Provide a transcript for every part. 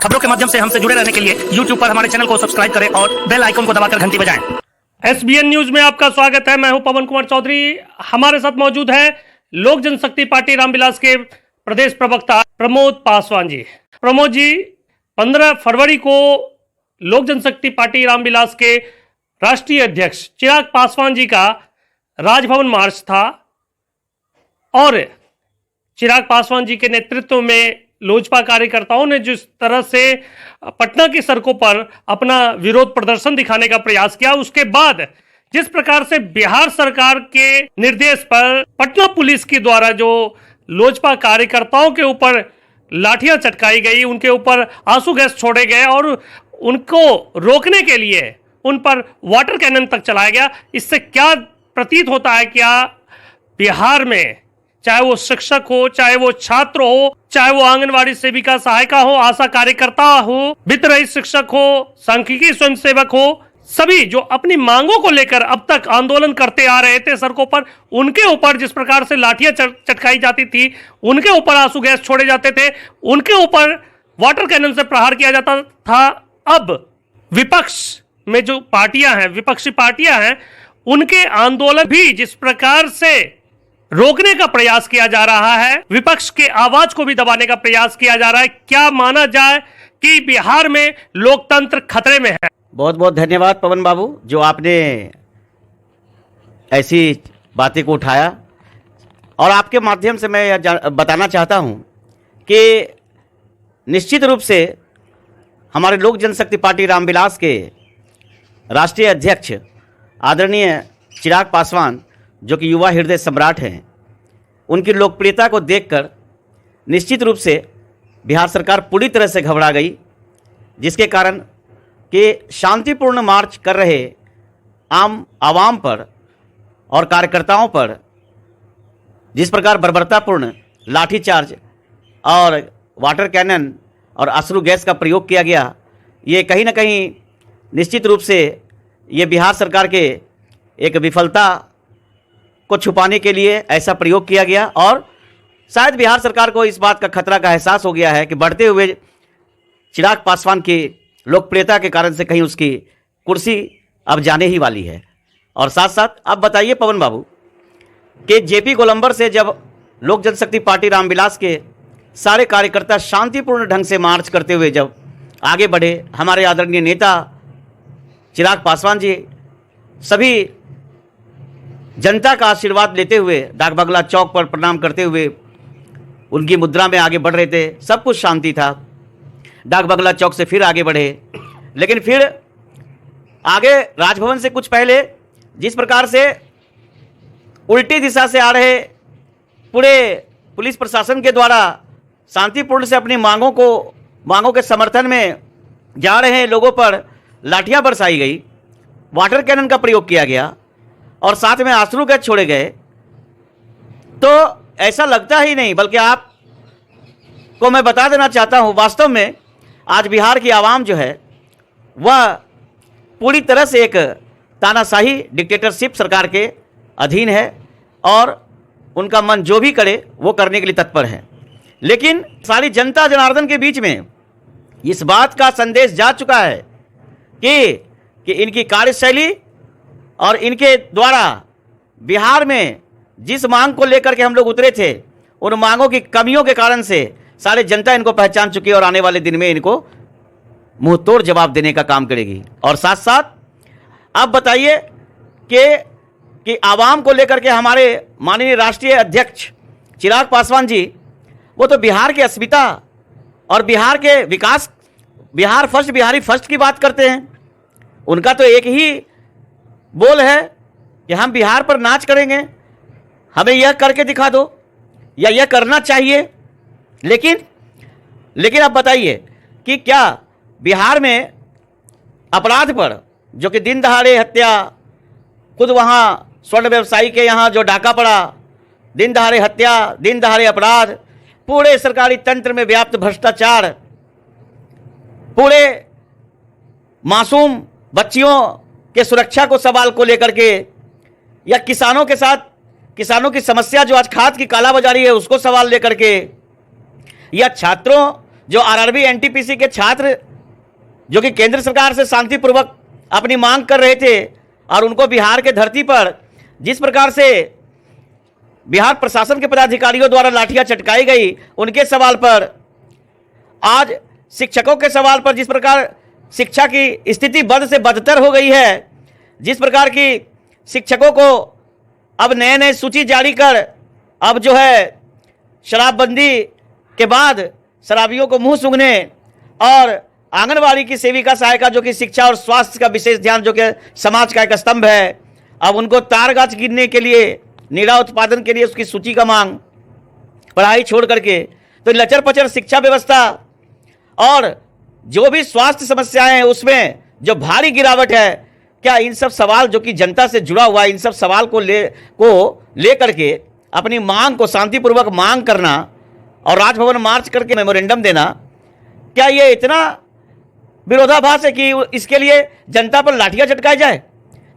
खबरों के माध्यम से हमसे जुड़े रहने के लिए YouTube पर हमारे चैनल को सब्सक्राइब करें और बेल आइकन को दबाकर घंटी बजाएं। SBN न्यूज में आपका स्वागत है। मैं हूं पवन कुमार चौधरी। हमारे साथ मौजूद है लोक जनशक्ति पार्टी रामविलास के प्रदेश प्रवक्ता प्रमोद पासवान जी। प्रमोद जी, 15 फरवरी को लोक जनशक्ति पार्टी रामविलास के राष्ट्रीय अध्यक्ष चिराग पासवान जी का राजभवन मार्च था और चिराग पासवान जी के नेतृत्व में लोजपा कार्यकर्ताओं ने जिस तरह से पटना की सड़कों पर अपना विरोध प्रदर्शन दिखाने का प्रयास किया, उसके बाद जिस प्रकार से बिहार सरकार के निर्देश पर पटना पुलिस के द्वारा जो लोजपा कार्यकर्ताओं के ऊपर लाठियां चटकाई गई, उनके ऊपर आंसू गैस छोड़े गए और उनको रोकने के लिए उन पर वाटर कैनन तक चलाया गया, इससे क्या प्रतीत होता है? क्या बिहार में चाहे वो शिक्षक हो, चाहे वो छात्र हो, चाहे वो आंगनवाड़ी सेविका सहायिका हो, आशा कार्यकर्ता हो, वित्त रहित शिक्षक हो, सांख्यिकी स्वयंसेवक हो, सभी जो अपनी मांगों को लेकर अब तक आंदोलन करते आ रहे थे सड़कों पर, उनके ऊपर जिस प्रकार से लाठियां चटकाई जाती थी, उनके ऊपर आंसू गैस छोड़े जाते थे, उनके ऊपर वाटर कैनन से प्रहार किया जाता था। अब विपक्ष में जो पार्टियां हैं, विपक्षी पार्टियां हैं, उनके आंदोलन भी जिस प्रकार से रोकने का प्रयास किया जा रहा है, विपक्ष के आवाज को भी दबाने का प्रयास किया जा रहा है। क्या माना जाए कि बिहार में लोकतंत्र खतरे में है? बहुत बहुत धन्यवाद पवन बाबू, जो आपने ऐसी बातें को उठाया और आपके माध्यम से मैं यह बताना चाहता हूं कि निश्चित रूप से हमारे लोक जनशक्ति पार्टी रामविलास के राष्ट्रीय अध्यक्ष आदरणीय चिराग पासवान, जो कि युवा हृदय सम्राट हैं, उनकी लोकप्रियता को देखकर निश्चित रूप से बिहार सरकार पूरी तरह से घबरा गई, जिसके कारण कि शांतिपूर्ण मार्च कर रहे आम आवाम पर और कार्यकर्ताओं पर जिस प्रकार बर्बरतापूर्ण लाठीचार्ज और वाटर कैनन और अश्रु गैस का प्रयोग किया गया, ये कहीं ना कहीं निश्चित रूप से ये बिहार सरकार के एक विफलता को छुपाने के लिए ऐसा प्रयोग किया गया और शायद बिहार सरकार को इस बात का खतरा का एहसास हो गया है कि बढ़ते हुए चिराग पासवान की लोकप्रियता के कारण से कहीं उसकी कुर्सी अब जाने ही वाली है। और साथ साथ अब बताइए पवन बाबू कि जेपी गोलंबर से जब लोक जनशक्ति पार्टी रामविलास के सारे कार्यकर्ता शांतिपूर्ण ढंग से मार्च करते हुए जब आगे बढ़े, हमारे आदरणीय नेता चिराग पासवान जी सभी जनता का आशीर्वाद लेते हुए डाक बंगला चौक पर प्रणाम करते हुए उनकी मुद्रा में आगे बढ़ रहे थे। सब कुछ शांति था। डाक बंगला चौक से फिर आगे बढ़े, लेकिन फिर आगे राजभवन से कुछ पहले जिस प्रकार से उल्टी दिशा से आ रहे पूरे पुलिस प्रशासन के द्वारा शांतिपूर्ण से अपनी मांगों के समर्थन में जा रहे लोगों पर लाठियां बरसाई गई, वाटर कैनन का प्रयोग किया गया और साथ में अश्रु गैस छोड़े गए, तो ऐसा लगता ही नहीं, बल्कि आपको मैं बता देना चाहता हूं, वास्तव में आज बिहार की आवाम जो है वह पूरी तरह से एक तानाशाही डिक्टेटरशिप सरकार के अधीन है और उनका मन जो भी करे वो करने के लिए तत्पर है। लेकिन सारी जनता जनार्दन के बीच में इस बात का संदेश जा चुका है कि इनकी कार्यशैली और इनके द्वारा बिहार में जिस मांग को लेकर के हम लोग उतरे थे, उन मांगों की कमियों के कारण से सारी जनता इनको पहचान चुकी है और आने वाले दिन में इनको मुंहतोड़ जवाब देने का काम करेगी। और साथ साथ आप बताइए कि आवाम को लेकर के हमारे माननीय राष्ट्रीय अध्यक्ष चिराग पासवान जी, वो तो बिहार की अस्मिता और बिहार के विकास, बिहार फर्स्ट, बिहारी फर्स्ट की बात करते हैं। उनका तो एक ही बोल है कि हम बिहार पर नाच करेंगे, हमें यह करके दिखा दो या यह करना चाहिए। लेकिन आप बताइए कि क्या बिहार में अपराध पर, जो कि दिन दहाड़े हत्या, खुद वहाँ स्वर्ण व्यवसायी के यहाँ जो डाका पड़ा, दिन दहाड़े हत्या, दिन दहाड़े अपराध, पूरे सरकारी तंत्र में व्याप्त भ्रष्टाचार, पूरे मासूम बच्चियों के सुरक्षा को सवाल को लेकर के, या किसानों के साथ किसानों की समस्या जो आज खाद की कालाबाजारी है उसको सवाल लेकर के, या छात्रों जो आरआरबी एनटीपीसी के छात्र जो कि केंद्र सरकार से शांतिपूर्वक अपनी मांग कर रहे थे और उनको बिहार के धरती पर जिस प्रकार से बिहार प्रशासन के पदाधिकारियों द्वारा लाठियां चटकाई गई, उनके सवाल पर, आज शिक्षकों के सवाल पर जिस प्रकार शिक्षा की स्थिति बद से बदतर हो गई है, जिस प्रकार की शिक्षकों को अब नए नए सूची जारी कर अब जो है शराबबंदी के बाद शराबियों को मुंह सूंघने और आंगनबाड़ी की सेविका सहायिका जो कि शिक्षा और स्वास्थ्य का विशेष ध्यान जो कि समाज का एक स्तंभ है, अब उनको तार गाछ गिनने के लिए, नीरा उत्पादन के लिए उसकी सूची का मांग, पढ़ाई छोड़ करके तो लचर पचर शिक्षा व्यवस्था और जो भी स्वास्थ्य समस्याएं हैं उसमें जो भारी गिरावट है, क्या इन सब सवाल जो कि जनता से जुड़ा हुआ है, इन सब सवाल को ले करके अपनी मांग को शांतिपूर्वक मांग करना और राजभवन मार्च करके मेमोरेंडम देना, क्या ये इतना विरोधाभास है कि इसके लिए जनता पर लाठियां चटकाई जाए?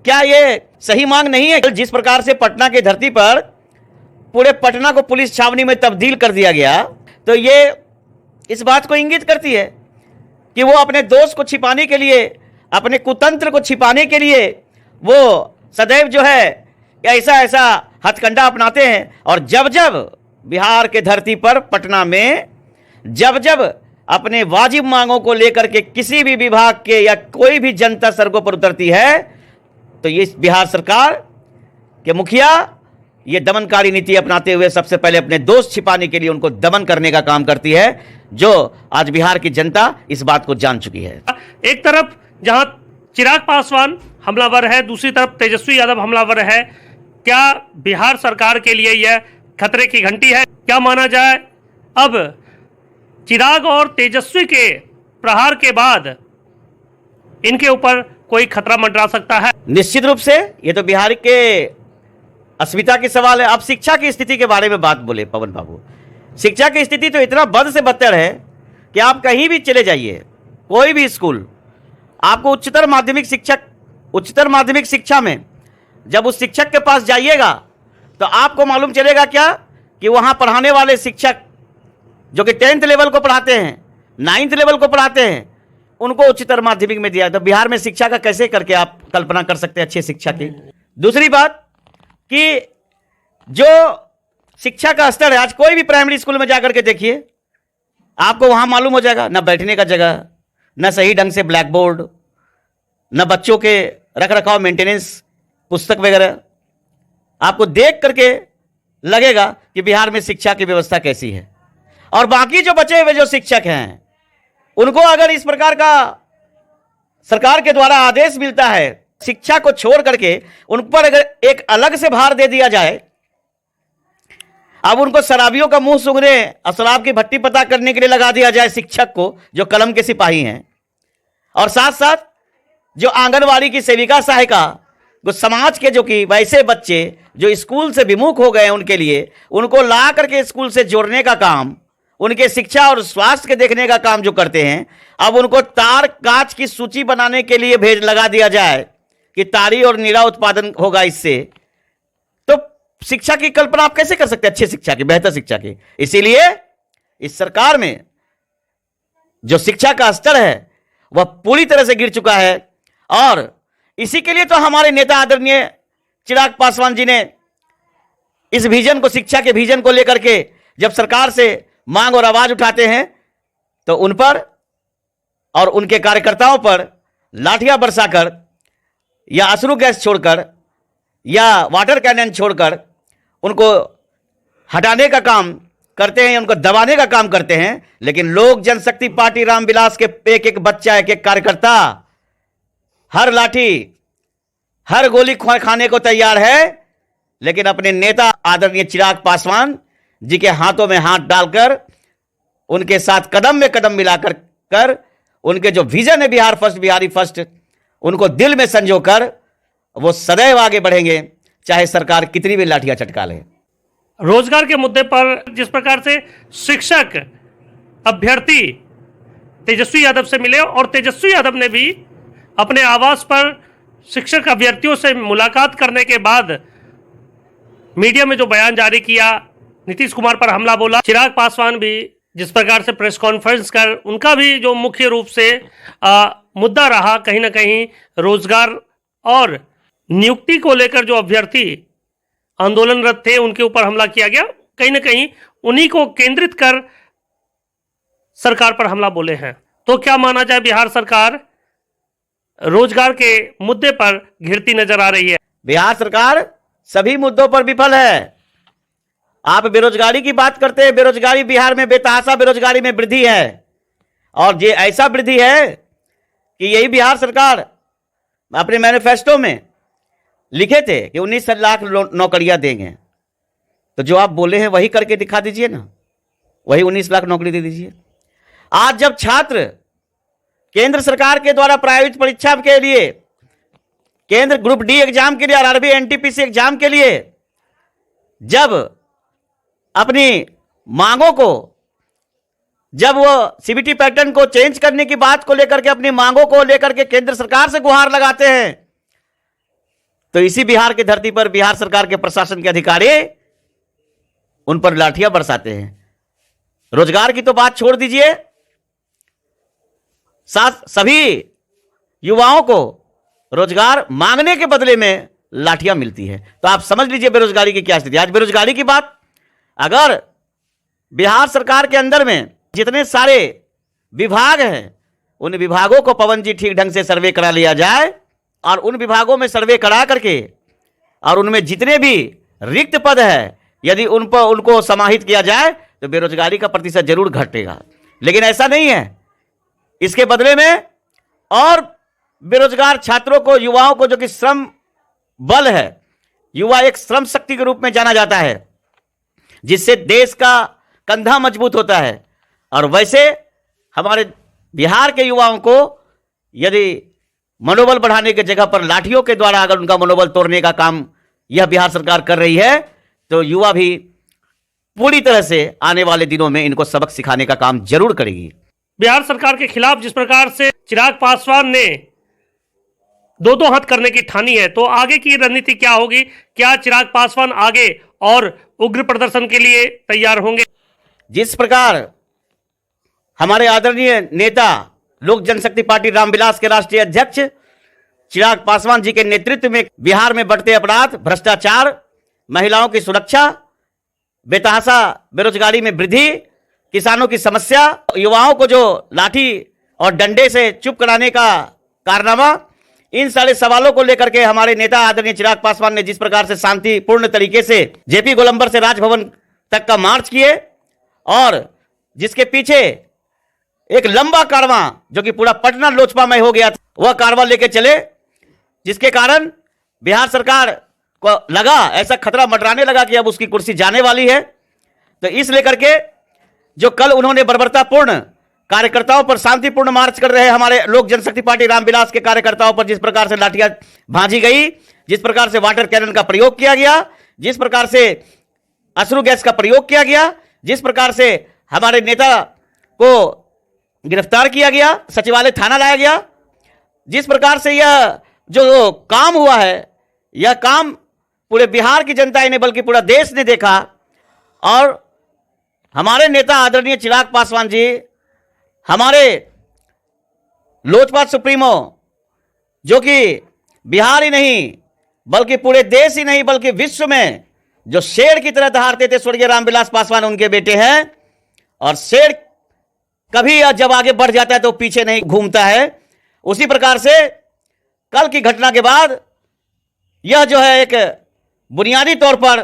क्या ये सही मांग नहीं है? जिस प्रकार से पटना की धरती पर पूरे पटना को पुलिस छावनी में तब्दील कर दिया गया, तो ये इस बात को इंगित करती है कि वो अपने दोष को छिपाने के लिए, अपने कुतंत्र को छिपाने के लिए वो सदैव जो है ऐसा ऐसा हथकंडा अपनाते हैं। और जब जब बिहार के धरती पर पटना में जब जब अपने वाजिब मांगों को लेकर के किसी भी विभाग के या कोई भी जनता सड़कों पर उतरती है, तो ये बिहार सरकार के मुखिया ये दमनकारी नीति अपनाते हुए सबसे पहले अपने दोष छिपाने के लिए उनको दमन करने का काम करती है, जो आज बिहार की जनता इस बात को जान चुकी है। एक तरफ जहां चिराग पासवान हमलावर है, दूसरी तरफ तेजस्वी यादव हमलावर है, क्या बिहार सरकार के लिए यह खतरे की घंटी है? क्या माना जाए अब चिराग और तेजस्वी के प्रहार के बाद इनके ऊपर कोई खतरा मंडरा सकता है? निश्चित रूप से ये तो बिहार के अस्मिता की सवाल है। अब शिक्षा की स्थिति के बारे में बात बोले पवन बाबू, शिक्षा की स्थिति तो इतना बद से बदतर है कि आप कहीं भी चले जाइए, कोई भी स्कूल, आपको उच्चतर माध्यमिक शिक्षा में जब उस शिक्षक के पास जाइएगा तो आपको मालूम चलेगा क्या कि वहां पढ़ाने वाले शिक्षक जो कि 10th लेवल को पढ़ाते हैं, 9th लेवल को पढ़ाते हैं, उनको उच्चतर माध्यमिक में दिया। तो बिहार में शिक्षा का कैसे करके आप कल्पना कर सकते हैं अच्छी शिक्षा की? दूसरी बात कि जो शिक्षा का स्तर है, आज कोई भी प्राइमरी स्कूल में जाकर के देखिए, आपको वहां मालूम हो जाएगा ना बैठने का जगह, ना सही ढंग से ब्लैक बोर्ड, ना बच्चों के रख रखाव मेंटेनेंस, पुस्तक वगैरह। आपको देख करके लगेगा कि बिहार में शिक्षा की व्यवस्था कैसी है। और बाकी जो बचे हुए जो शिक्षक हैं, उनको अगर इस प्रकार का सरकार के द्वारा आदेश मिलता है, शिक्षा को छोड़ करके उन पर अगर एक अलग से भार दे दिया जाए, अब उनको शराबियों का मुंह सूंघने और शराब की भट्टी पता करने के लिए लगा दिया जाए शिक्षक को, जो कलम के सिपाही हैं, और साथ साथ जो आंगनवाड़ी की सेविका सहायिका, जो समाज के जो कि वैसे बच्चे जो स्कूल से विमुख हो गए, उनके लिए उनको ला करके स्कूल से जोड़ने का काम, उनके शिक्षा और स्वास्थ्य के देखने का काम जो करते हैं, अब उनको तार कांच की सूची बनाने के लिए भेज लगा दिया जाए कि तारी और नीरा उत्पादन होगा इससे। तो शिक्षा की कल्पना आप कैसे कर सकते हैं, अच्छी शिक्षा की, बेहतर शिक्षा की? इसीलिए इस सरकार में जो शिक्षा का स्तर है वह पूरी तरह से गिर चुका है। और इसी के लिए तो हमारे नेता आदरणीय चिराग पासवान जी ने इस विजन को, शिक्षा के विजन को लेकर के जब सरकार से मांग और आवाज उठाते हैं, तो उन पर और उनके कार्यकर्ताओं पर लाठियां बरसाकर या अश्रु गैस छोड़कर या वाटर कैनन छोड़कर उनको हटाने का काम करते हैं, उनको दबाने का काम करते हैं। लेकिन लोक जनशक्ति पार्टी रामविलास के एक एक बच्चा, एक एक कार्यकर्ता हर लाठी, हर गोली खाने को तैयार है, लेकिन अपने नेता आदरणीय चिराग पासवान जी के हाथों में हाथ डालकर उनके साथ कदम में कदम मिलाकर उनके जो विजन है बिहार फर्स्ट, बिहारी फर्स्ट, उनको दिल में संजोकर वो सदैव आगे बढ़ेंगे, चाहे सरकार कितनी भी लाठियां चटका ले। रोजगार के मुद्दे पर जिस प्रकार से शिक्षक अभ्यर्थी तेजस्वी यादव से मिले और तेजस्वी यादव ने भी अपने आवास पर शिक्षक अभ्यर्थियों से मुलाकात करने के बाद मीडिया में जो बयान जारी किया, नीतीश कुमार पर हमला बोला, चिराग पासवान भी जिस प्रकार से प्रेस कॉन्फ्रेंस कर उनका भी जो मुख्य रूप से मुद्दा रहा, कहीं ना कहीं रोजगार और नियुक्ति को लेकर जो अभ्यर्थी आंदोलनरत थे उनके ऊपर हमला किया गया, कहीं ना कहीं उन्हीं को केंद्रित कर सरकार पर हमला बोले हैं। तो क्या माना जाए, बिहार सरकार रोजगार के मुद्दे पर घिरती नजर आ रही है। बिहार सरकार सभी मुद्दों पर विफल है। आप बेरोजगारी की बात करते हैं, बेरोजगारी बिहार में बेतहाशा बेरोजगारी में वृद्धि है, और ये ऐसा वृद्धि है कि यही बिहार सरकार अपने मैनिफेस्टो में लिखे थे कि 19 लाख नौकरियां देंगे। तो जो आप बोले हैं वही करके दिखा दीजिए ना, वही 19 लाख नौकरी दे दीजिए। आज जब छात्र केंद्र सरकार के द्वारा प्रायोजित परीक्षा के लिए, केंद्र ग्रुप डी एग्जाम के लिए, आरआरबी एनटीपीसी एग्जाम के लिए जब अपनी मांगों को, जब वो सीबीटी पैटर्न को चेंज करने की बात को लेकर के, अपनी मांगों को लेकर के केंद्र सरकार से गुहार लगाते हैं, तो इसी बिहार की धरती पर बिहार सरकार के प्रशासन के अधिकारी उन पर लाठियां बरसाते हैं। रोजगार की तो बात छोड़ दीजिए, साथ सभी युवाओं को रोजगार मांगने के बदले में लाठियां मिलती है। तो आप समझ लीजिए बेरोजगारी की क्या स्थिति। आज बेरोजगारी की बात, अगर बिहार सरकार के अंदर में जितने सारे विभाग हैं, उन विभागों को पवन जी ठीक ढंग से सर्वे करा लिया जाए, और उन विभागों में सर्वे करा करके और उनमें जितने भी रिक्त पद है यदि उन पर उनको समाहित किया जाए तो बेरोजगारी का प्रतिशत जरूर घटेगा। लेकिन ऐसा नहीं है। इसके बदले में और बेरोजगार छात्रों को, युवाओं को, जो कि श्रम बल है, युवा एक श्रम शक्ति के रूप में जाना जाता है, जिससे देश का कंधा मजबूत होता है, और वैसे हमारे बिहार के युवाओं को यदि मनोबल बढ़ाने की जगह पर लाठियों के द्वारा अगर उनका मनोबल तोड़ने का काम यह बिहार सरकार कर रही है, तो युवा भी पूरी तरह से आने वाले दिनों में इनको सबक सिखाने का काम जरूर करेगी। बिहार सरकार के खिलाफ जिस प्रकार से चिराग पासवान ने दो हाथ करने की ठानी है, तो आगे की रणनीति क्या होगी? क्या चिराग पासवान आगे और उग्र प्रदर्शन के लिए तैयार होंगे? जिस प्रकार हमारे आदरणीय नेता लोक जनशक्ति पार्टी रामविलास के राष्ट्रीय अध्यक्ष चिराग पासवान जी के नेतृत्व में बिहार में बढ़ते अपराध, भ्रष्टाचार, महिलाओं की सुरक्षा, बेतहाशा बेरोजगारी में वृद्धि, किसानों की समस्या, युवाओं को जो लाठी और डंडे से चुप कराने का कारनामा, इन सारे सवालों को लेकर के हमारे नेता आदरणीय चिराग पासवान ने जिस प्रकार से शांतिपूर्ण तरीके से जेपी गोलंबर से राजभवन तक का मार्च किए, और जिसके पीछे एक लंबा कारवां जो कि पूरा पटना लोचपामय हो गया था, वह कारवां लेके चले, जिसके कारण बिहार सरकार को लगा, ऐसा खतरा मंडराने लगा कि अब उसकी कुर्सी जाने वाली है। तो इस लेकर के जो कल उन्होंने बर्बरतापूर्ण कार्यकर्ताओं पर शांतिपूर्ण मार्च कर रहे हमारे लोक जनशक्ति पार्टी रामविलास के कार्यकर्ताओं पर जिस प्रकार से लाठियां भांजी गई, जिस प्रकार से वाटर कैनन का प्रयोग किया गया, जिस प्रकार से अश्रु गैस का प्रयोग किया गया, जिस प्रकार से हमारे नेता को गिरफ्तार किया गया, सचिवालय थाना लाया गया, जिस प्रकार से यह जो काम हुआ है, यह काम पूरे बिहार की जनता ने बल्कि पूरा देश ने देखा। और हमारे नेता आदरणीय चिराग पासवान जी, हमारे लोजपा सुप्रीमो, जो कि बिहार ही नहीं बल्कि पूरे देश ही नहीं बल्कि विश्व में जो शेर की तरह दहाड़ते थे, स्वर्गीय रामविलास पासवान उनके बेटे हैं। और शेर कभी जब आगे बढ़ जाता है तो पीछे नहीं घूमता है। उसी प्रकार से कल की घटना के बाद यह जो है एक बुनियादी तौर पर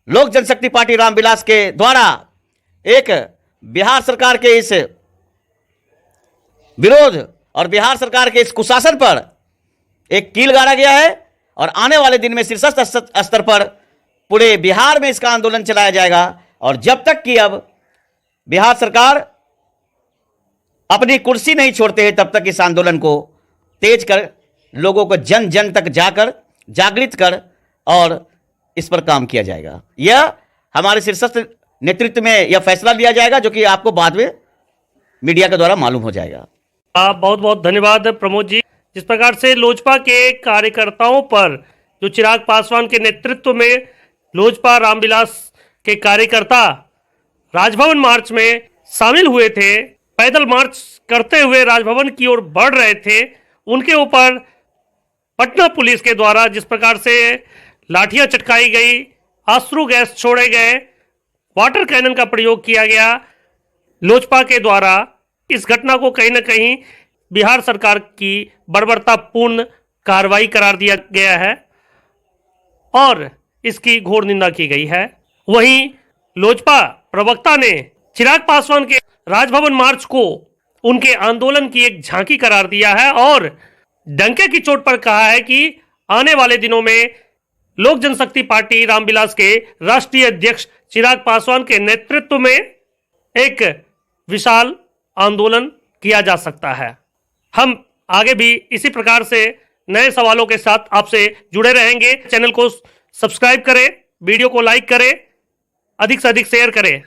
लोक जनशक्ति पार्टी रामविलास के द्वारा एक बिहार सरकार के इस विरोध और बिहार सरकार के इस कुशासन पर एक कील गाड़ा गया है, और आने वाले दिन में शीर्षस्थ स्तर पर पूरे बिहार में इसका आंदोलन चलाया जाएगा। और जब तक कि अब बिहार सरकार अपनी कुर्सी नहीं छोड़ते हैं, तब तक इस आंदोलन को तेज कर लोगों को जन जन तक जाकर जागृत कर और इस पर काम किया जाएगा। यह हमारे शीर्षस्थ नेतृत्व में यह फैसला लिया जाएगा, जो कि आपको बाद में मीडिया के द्वारा मालूम हो जाएगा। बहुत बहुत धन्यवाद प्रमोद जी। जिस प्रकार से लोजपा के कार्यकर्ताओं पर, जो चिराग पासवान के नेतृत्व में लोजपा रामविलास के कार्यकर्ता राजभवन मार्च में शामिल हुए थे, पैदल मार्च करते हुए राजभवन की ओर बढ़ रहे थे, उनके ऊपर पटना पुलिस के द्वारा जिस प्रकार से लाठियां चटकाई गई, आश्रू गैस छोड़े गए, वाटर कैनन का प्रयोग किया गया लोजपा के द्वारा, इस घटना को कहीं ना कहीं बिहार सरकार की बर्बरतापूर्ण कार्रवाई करार दिया गया है और इसकी घोर निंदा की गई है। वहीं लोजपा प्रवक्ता ने चिराग पासवान के राजभवन मार्च को उनके आंदोलन की एक झांकी करार दिया है और डंके की चोट पर कहा है कि आने वाले दिनों में लोक जनशक्ति पार्टी रामविलास के राष्ट्रीय अध्यक्ष चिराग पासवान के नेतृत्व में एक विशाल आंदोलन किया जा सकता है। हम आगे भी इसी प्रकार से नए सवालों के साथ आपसे जुड़े रहेंगे। चैनल को सब्सक्राइब करें, वीडियो को लाइक करें, अधिक से अधिक शेयर करें।